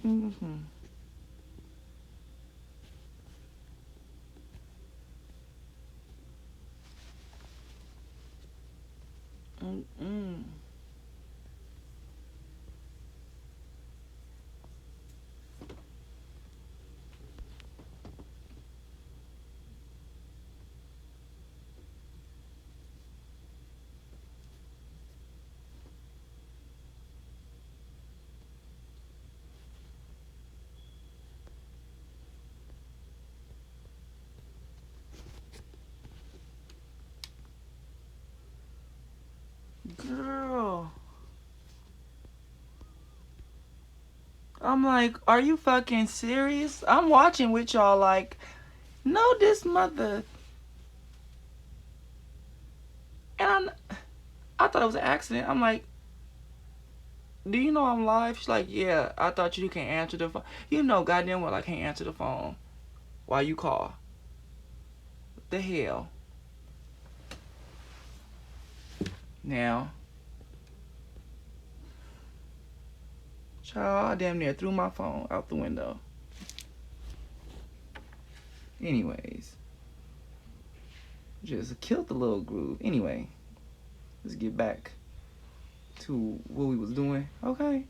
Mm-hmm. Mm-mm. Girl. I'm like, are you fucking serious? I'm watching with y'all like, no, this mother. And I thought it was an accident. I'm like, do you know I'm live? She's like, yeah, I thought you can't answer the phone. You know goddamn well I can't answer the phone while you call. What the hell? Now, child, I damn near threw my phone out the window. Anyways, just killed the little groove. Anyway, let's get back to what we was doing. Okay,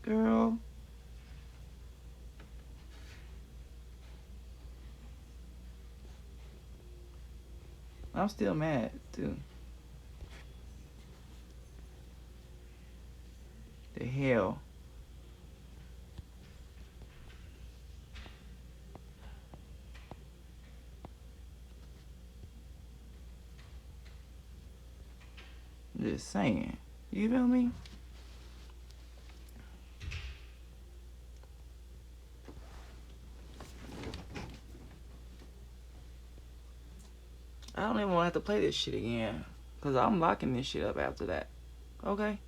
girl. I'm still mad too. The hell. Just saying. You feel me? I don't even want to have to play this shit again. Because I'm locking this shit up after that. Okay?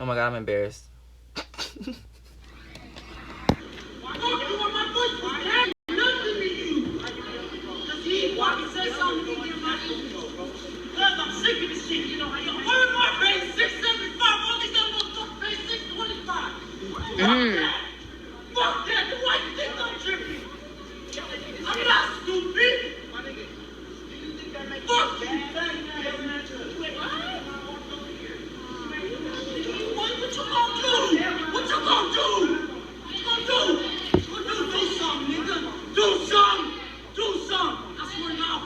Oh my god, I'm embarrassed. I'm sick of this shit, you know. Walmart pays $6.75, all these other motherfuckers pay $6.25. Fuck that, why you think I'm tripping? I'm not stupid. Fuck you. What you gonna do? What you gonna do? What you gonna do? Do something, nigga. Do something. Do something. I swear now.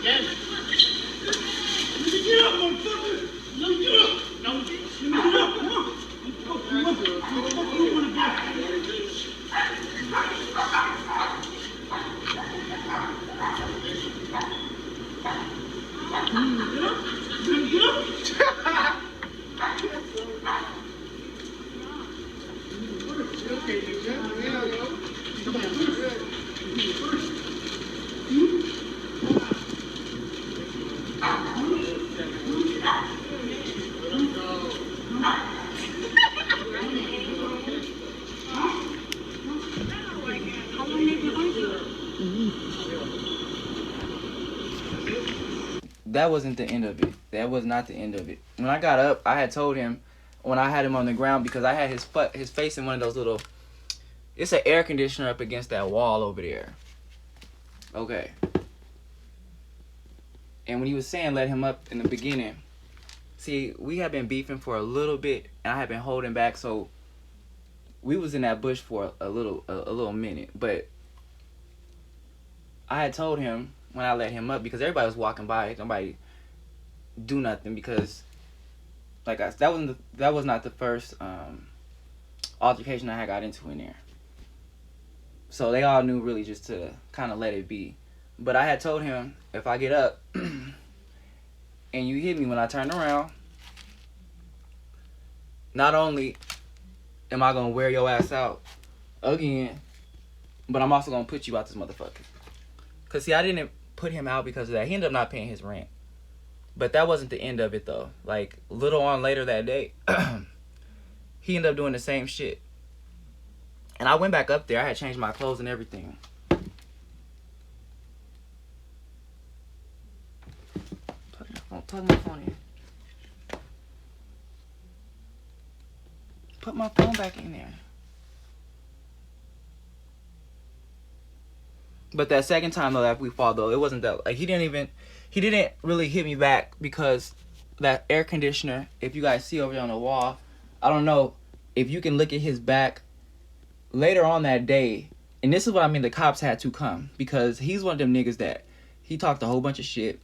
Yes. Get up, motherfucker. No, get up. No, get up. Come on. Come on. You wanna get? That wasn't the end of it. That was not the end of it. When I got up, I had told him when I had him on the ground because I had his face in one of those little. It's an air conditioner up against that wall over there. Okay. And when he was saying let him up in the beginning, see, we had been beefing for a little bit, and I had been holding back, so we was in that bush for a little minute. But I had told him when I let him up because everybody was walking by, nobody do nothing because, like that was not the first altercation I had got into in there. So they all knew really just to kind of let it be. But I had told him if I get up and you hit me when I turn around, not only am I gonna wear your ass out again, but I'm also gonna put you out this motherfucker. Cause see, I didn't put him out because of that. He ended up not paying his rent. But that wasn't the end of it though. Like little on later that day, he ended up doing the same shit. And I went back up there. I had changed my clothes and everything. Plug my phone in. Put my phone back in there. But that second time though that we fought though, it wasn't that like he didn't really hit me back because that air conditioner, if you guys see over there on the wall, I don't know if you can look at his back later on that day, and this is what I mean, the cops had to come because he's one of them niggas that he talked a whole bunch of shit.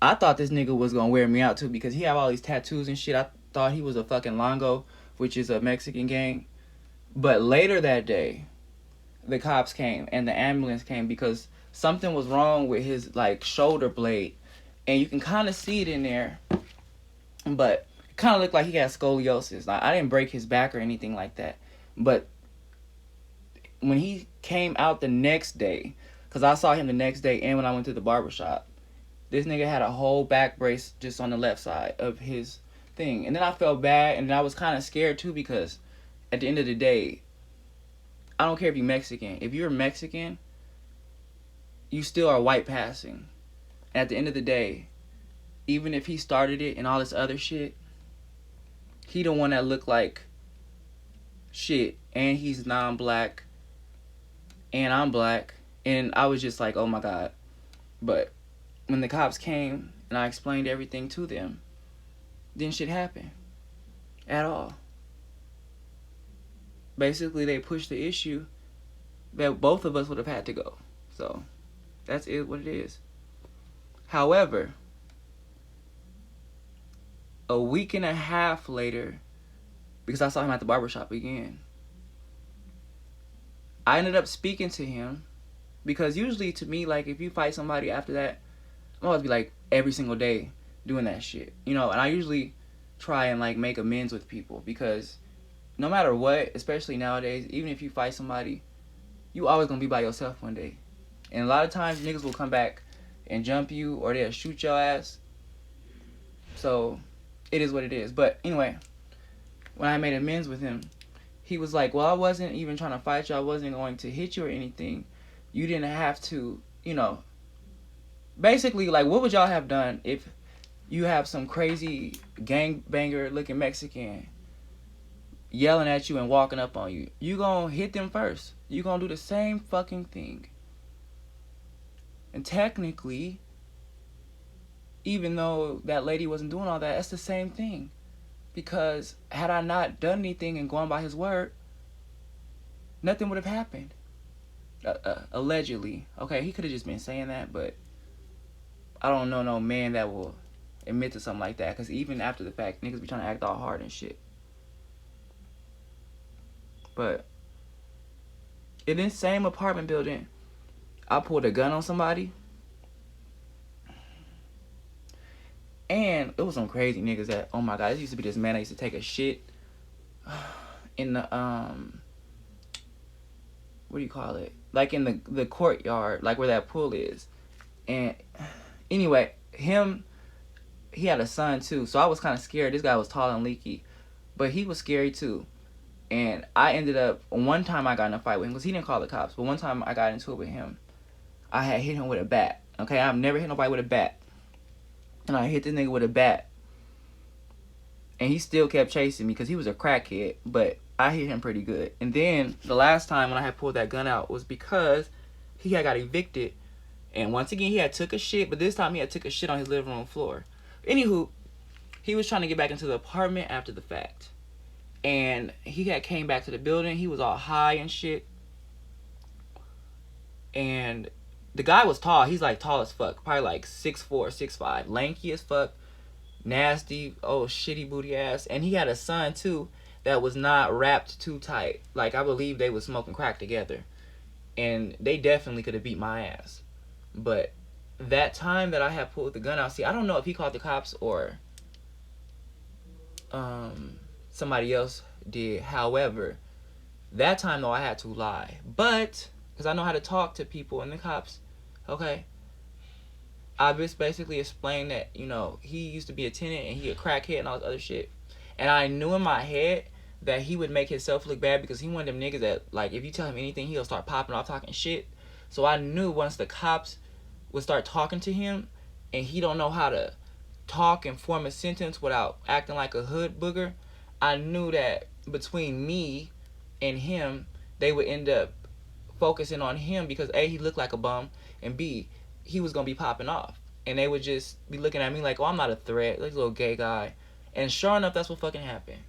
I thought this nigga was gonna wear me out too because he have all these tattoos and shit. I thought he was a fucking Longo, which is a Mexican gang. But later that day, the cops came and the ambulance came because something was wrong with his like shoulder blade, and you can kind of see it in there, but it kind of looked like he had scoliosis. Like, I didn't break his back or anything like that, but when he came out the next day, because I saw him the next day and when I went to the barbershop, this nigga had a whole back brace just on the left side of his thing. And then I felt bad, and I was kind of scared too because at the end of the day, I don't care if you're Mexican. If you're Mexican, you still are white passing. And at the end of the day, even if he started it and all this other shit, he the one that looked like shit. And he's non-black. And I'm black. And I was just like, oh my God. But when the cops came and I explained everything to them, didn't shit happen at all. Basically, they pushed the issue that both of us would have had to go. So, that's it, what it is. However, a week and a half later, because I saw him at the barbershop again, I ended up speaking to him because usually to me, like, if you fight somebody after that, I'm always be like every single day doing that shit, you know, and I usually try and like make amends with people because no matter what, especially nowadays, even if you fight somebody, you always gonna be by yourself one day. And a lot of times niggas will come back and jump you or they'll shoot your ass. So it is what it is. But anyway, when I made amends with him, he was like, well, I wasn't even trying to fight you. I wasn't going to hit you or anything. You didn't have to, you know. Basically, like, what would y'all have done if you have some crazy gangbanger looking Mexican yelling at you and walking up on you? You gonna hit them first. You gonna do the same fucking thing. And technically, even though that lady wasn't doing all that, that's the same thing. Because had I not done anything and gone by his word, nothing would have happened. Allegedly. Okay, he could have just been saying that, but I don't know no man that will admit to something like that. Because even after the fact, niggas be trying to act all hard and shit. But in this same apartment building, I pulled a gun on somebody. And it was some crazy niggas that, oh my God, this used to be this man that used to take a shit in the, what do you call it? Like in the courtyard, like where that pool is. And anyway, he had a son too. So I was kind of scared. This guy was tall and leaky. But he was scary too. And I ended up, one time I got in a fight with him, because he didn't call the cops. But one time I got into it with him. I had hit him with a bat. Okay, I've never hit nobody with a bat. And I hit this nigga with a bat. And he still kept chasing me because he was a crackhead. But I hit him pretty good. And then the last time when I had pulled that gun out was because he had got evicted. And once again, he had took a shit. But this time he had took a shit on his living room floor. Anywho, he was trying to get back into the apartment after the fact. And he had came back to the building. He was all high and shit. And the guy was tall. He's like tall as fuck. Probably like 6'4", 6'5". Lanky as fuck. Nasty, oh shitty booty ass. And he had a son too that was not wrapped too tight. Like, I believe they was smoking crack together. And they definitely could have beat my ass. But that time that I had pulled the gun out, see, I don't know if he called the cops or somebody else did. However, that time though I had to lie. But because I know how to talk to people and the cops, okay, I just basically explained that, you know, he used to be a tenant and he a crackhead and all this other shit. And I knew in my head that he would make himself look bad because he one of them niggas that, like, if you tell him anything, he'll start popping off talking shit. So I knew once the cops would start talking to him and he don't know how to talk and form a sentence without acting like a hood booger, I knew that between me and him, they would end up focusing on him because A, he looked like a bum, and B, he was going to be popping off. And they would just be looking at me like, oh, I'm not a threat, like a little gay guy. And sure enough, that's what fucking happened.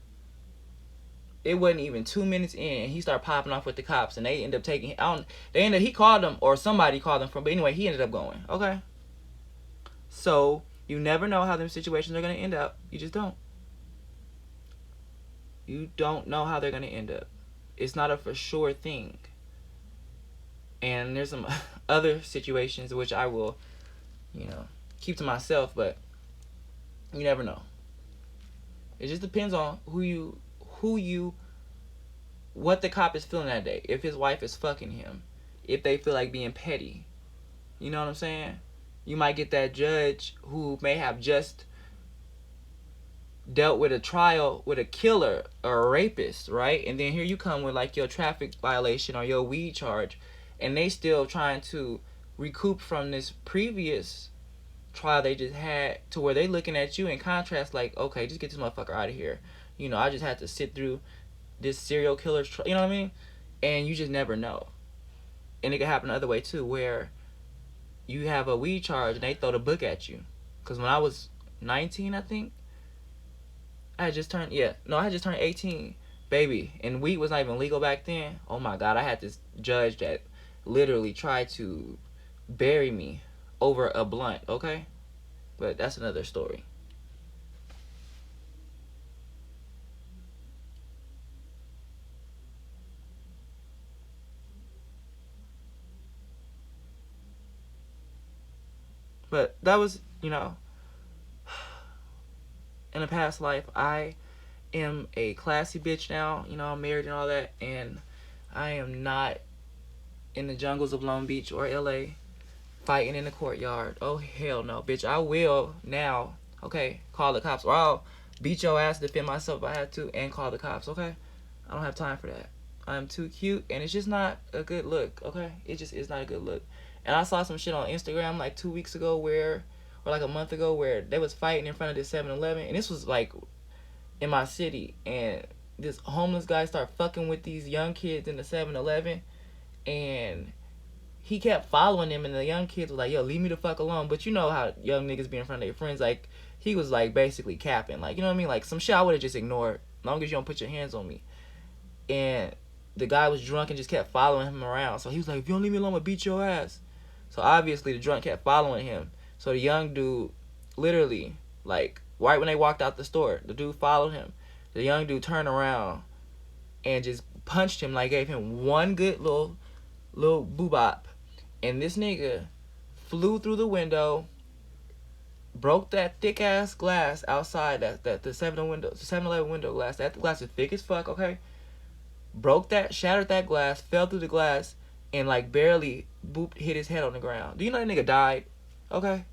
It wasn't even 2 minutes in, and he started popping off with the cops, and they ended up taking, he called them, or somebody called them from, but anyway, he ended up going, okay? So, you never know how them situations are going to end up. You just don't. You don't know how they're going to end up. It's not a for sure thing. And there's some other situations which I will, keep to myself, but you never know. It just depends on what the cop is feeling that day. If his wife is fucking him, if they feel like being petty, you know what I'm saying? You might get that judge who may have just dealt with a trial with a killer or a rapist, right? And then here you come with like your traffic violation or your weed charge, and they still trying to recoup from this previous trial they just had, to where they looking at you in contrast like, okay, just get this motherfucker out of here. I just had to sit through this serial killer's trial, you know what I mean? And you just never know. And it could happen the other way too, where you have a weed charge and they throw the book at you. Because when I was 19, I think, I had just turned 18, baby. And weed was not even legal back then. Oh my God, I had this judge that literally tried to bury me over a blunt, okay? But that's another story. But that was, in a past life, I am a classy bitch now. I'm married and all that, and I am not in the jungles of Long Beach or LA fighting in the courtyard. Oh, hell no, bitch. I will now, okay, call the cops, or I'll beat your ass, defend myself if I have to, and call the cops, okay? I don't have time for that. I'm too cute, and it's just not a good look, okay? It just is not a good look. And I saw some shit on Instagram like 2 weeks ago or like a month ago, where they was fighting in front of this 7-Eleven, and this was like in my city, and this homeless guy started fucking with these young kids in the 7-Eleven, and he kept following them, and the young kids was like, yo, leave me the fuck alone. But you know how young niggas be in front of their friends, like, he was like basically capping, like, you know what I mean? Like, some shit I would have just ignored, as long as you don't put your hands on me. And the guy was drunk and just kept following him around. So he was like, if you don't leave me alone, I'm gonna beat your ass. So obviously the drunk kept following him. So the young dude, literally, like, right when they walked out the store, the dude followed him. The young dude turned around and just punched him, like, gave him one good little boobop. And this nigga flew through the window, broke that thick ass glass outside that the 7-Eleven window glass. That glass is thick as fuck, okay? Broke that, shattered that glass, fell through the glass, and like barely hit his head on the ground. Do you know that nigga died? Okay?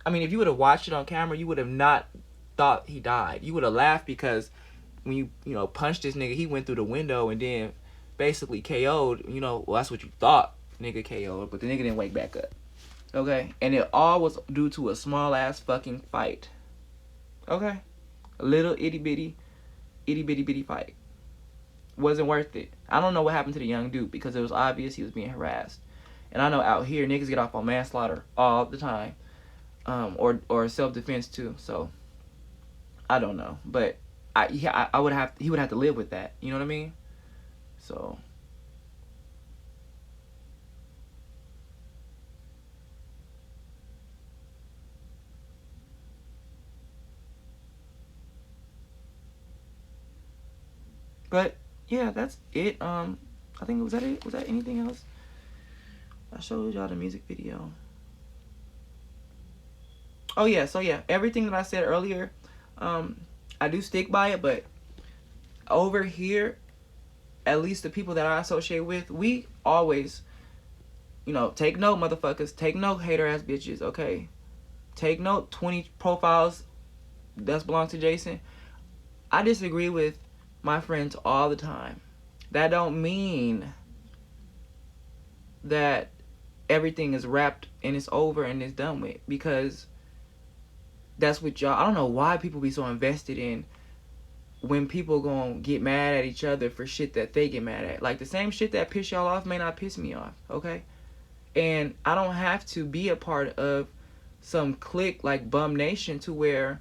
I mean, if you would have watched it on camera, you would have not thought he died. You would have laughed because when you punched this nigga, he went through the window and then basically KO'd. Well, that's what you thought, nigga KO'd, but the nigga didn't wake back up. Okay? And it all was due to a small ass fucking fight. Okay? A little itty bitty fight. Wasn't worth it. I don't know what happened to the young dude, because it was obvious he was being harassed. And I know out here niggas get off on manslaughter all the time, or self-defense too. So I don't know, but he would have to live with that. You know what I mean? So but yeah, that's it. I think, was that it? Was that anything else? I showed y'all the music video. Oh yeah, so yeah, everything that I said earlier, I do stick by it, but over here, at least the people that I associate with, we always, take note, motherfuckers, take note, hater ass bitches, okay? Take note, 20 profiles that belong to Jason. I disagree with my friends all the time. That don't mean that everything is wrapped and it's over and it's done with, because that's what y'all, I don't know why people be so invested in when people gonna get mad at each other for shit that they get mad at. Like, the same shit that piss y'all off may not piss me off, okay? And I don't have to be a part of some clique like Bum Nation to where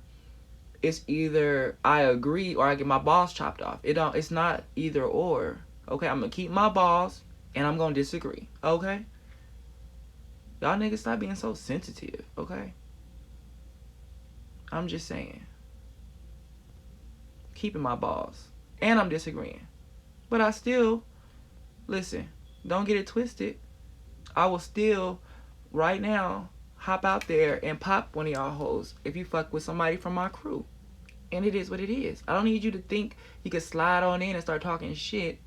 it's either I agree or I get my balls chopped off. It's not either or. Okay, I'm gonna keep my balls and I'm gonna disagree. Okay? Y'all niggas stop being so sensitive, okay? I'm just saying. Keeping my balls. And I'm disagreeing. But I still, listen, don't get it twisted. I will still, right now, hop out there and pop one of y'all hoes if you fuck with somebody from my crew. And it is what it is. I don't need you to think you can slide on in and start talking shit.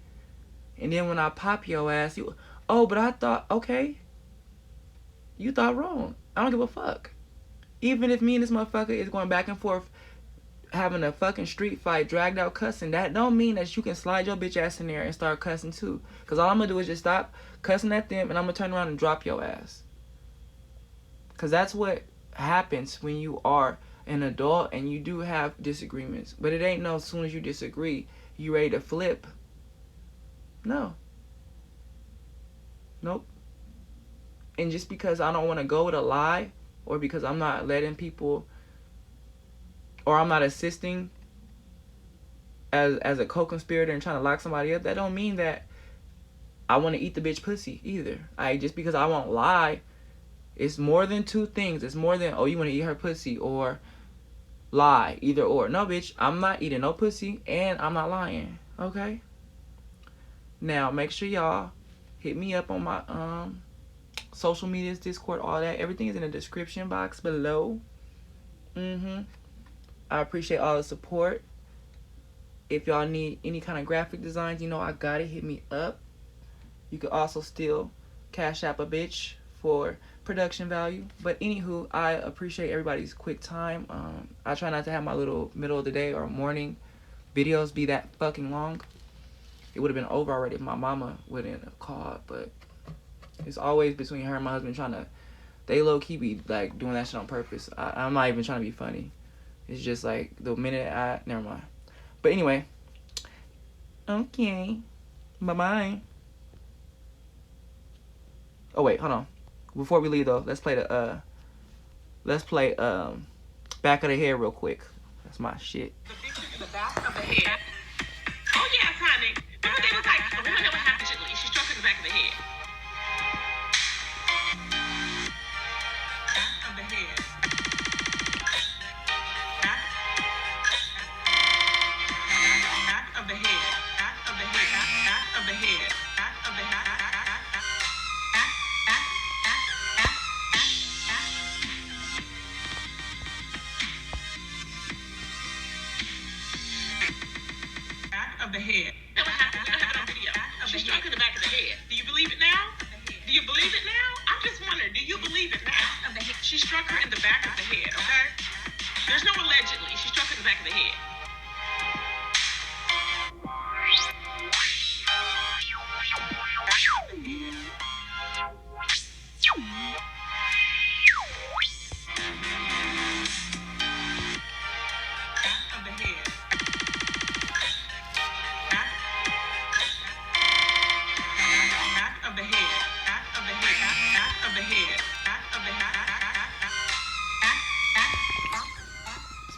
And then when I pop your ass, you, oh, but I thought, okay. You thought wrong. I don't give a fuck. Even if me and this motherfucker is going back and forth, having a fucking street fight, dragged out cussing, that don't mean that you can slide your bitch ass in there and start cussing too. Because all I'm going to do is just stop cussing at them and I'm going to turn around and drop your ass. Because that's what happens when you are an adult and you do have disagreements. But it ain't no as soon as you disagree, you ready to flip. No. Nope. And just because I don't want to go with a lie, or because I'm not letting people, or I'm not assisting as a co-conspirator and trying to lock somebody up, that don't mean that I want to eat the bitch pussy either. Just because I won't lie, it's more than two things. It's more than, oh, you want to eat her pussy or lie, either or. No, bitch, I'm not eating no pussy and I'm not lying, okay? Now, make sure y'all hit me up on my social medias, Discord, all that. Everything is in the description box below. I appreciate all the support. If y'all need any kind of graphic designs, you know I got it. Hit me up. You could also still cash app a bitch for production value. But anywho, I appreciate everybody's quick time. I try not to have my little middle of the day or morning videos be that fucking long. It would have been over already if my mama wouldn't have called. But it's always between her and my husband trying to, they low-key be like doing that shit on purpose. I'm not even trying to be funny. It's just like the minute never mind. But anyway, okay, bye-bye. Oh wait, hold on. Before we leave though, let's play back of the head real quick. That's my shit. The back of the head. Oh yes, honey. Remember they was like, remember what happened? She struck in the back of the head. Back of the head. Back of the head. Back of the head. Back of the head. Back of the head. Of the head. That what happened. We don't have it on video. She struck in the back of the head. Do you believe it now? Do you believe it now? I'm just wondering, do you believe it now? She struck her in the back of the head, okay? There's no allegedly. She struck her in the back of the head.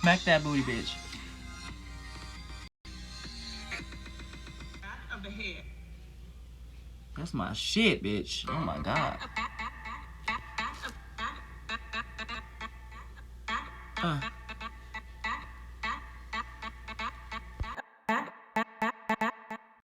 Smack that booty, bitch. Back of the head. That's my shit, bitch. Oh my god.